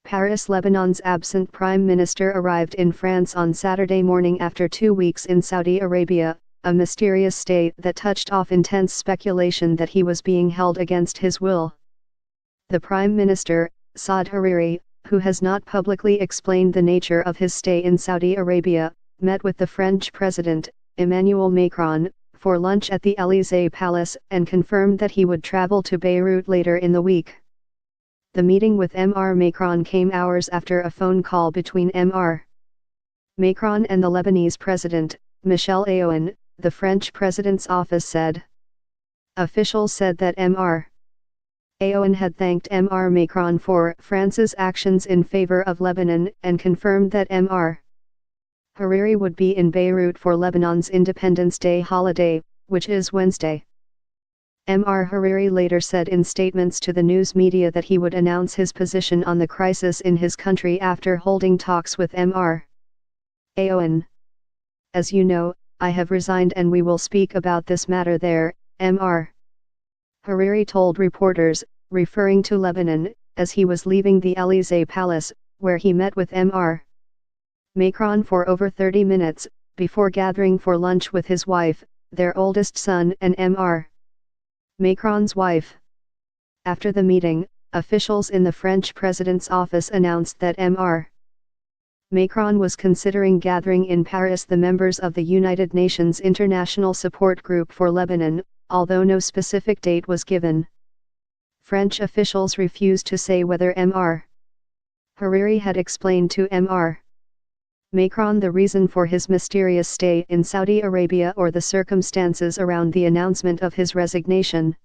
Paris. Lebanon's absent prime minister arrived in France on Saturday morning after 2 weeks in Saudi Arabia, a mysterious stay that touched off intense speculation that he was being held against his will. The prime minister, Saad Hariri, who has not publicly explained the nature of his stay in Saudi Arabia, met with the French president, Emmanuel Macron, for lunch at the Élysée Palace and confirmed that he would travel to Beirut later in the week. The meeting with Mr. Macron came hours after a phone call between Mr. Macron and the Lebanese president, Michel Aoun, the French president's office said. Officials said that Mr. Aoun had thanked Mr. Macron for France's actions in favor of Lebanon and confirmed that Mr. Hariri would be in Beirut for Lebanon's Independence Day holiday, which is Wednesday. Mr. Hariri later said in statements to the news media that he would announce his position on the crisis in his country after holding talks with Mr. Aoun. As you know, I have resigned and we will speak about this matter there, Mr. Hariri told reporters, referring to Lebanon, as he was leaving the Élysée Palace, where he met with Mr. Macron for over 30 minutes, before gathering for lunch with his wife, their oldest son and Mr. Macron's wife. After the meeting, officials in the French president's office announced that Mr. Macron was considering gathering in Paris the members of the United Nations International Support Group for Lebanon, although no specific date was given. French officials refused to say whether Mr. Hariri had explained to Mr. Macron the reason for his mysterious stay in Saudi Arabia or the circumstances around the announcement of his resignation.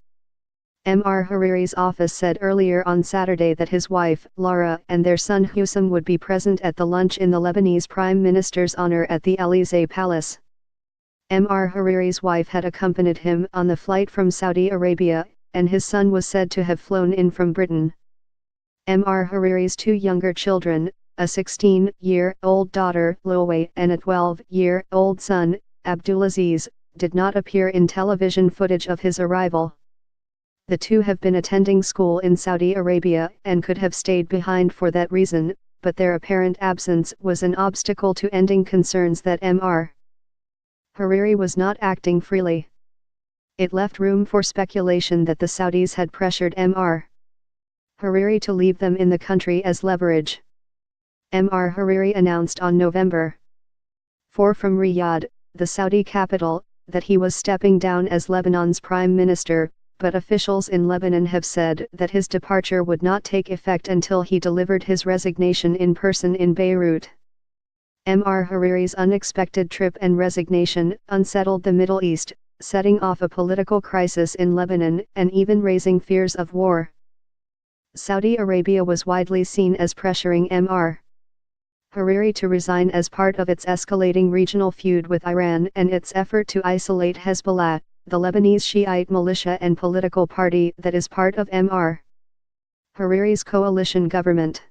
Mr. Hariri's office said earlier on Saturday that his wife, Lara, and their son Hussam would be present at the lunch in the Lebanese Prime Minister's honor at the Élysée Palace. Mr. Hariri's wife had accompanied him on the flight from Saudi Arabia, and his son was said to have flown in from Britain. Mr. Hariri's two younger children, a 16-year-old daughter, Lowe, and a 12-year-old son, Abdulaziz, did not appear in television footage of his arrival. The two have been attending school in Saudi Arabia and could have stayed behind for that reason, but their apparent absence was an obstacle to ending concerns that Mr. Hariri was not acting freely. It left room for speculation that the Saudis had pressured Mr. Hariri to leave them in the country as leverage. Mr. Hariri announced on November 4 from Riyadh, the Saudi capital, that he was stepping down as Lebanon's prime minister, but officials in Lebanon have said that his departure would not take effect until he delivered his resignation in person in Beirut. Mr. Hariri's unexpected trip and resignation unsettled the Middle East, setting off a political crisis in Lebanon and even raising fears of war. Saudi Arabia was widely seen as pressuring Mr. Hariri to resign as part of its escalating regional feud with Iran and its effort to isolate Hezbollah, the Lebanese Shiite militia and political party that is part of Mr. Hariri's coalition government.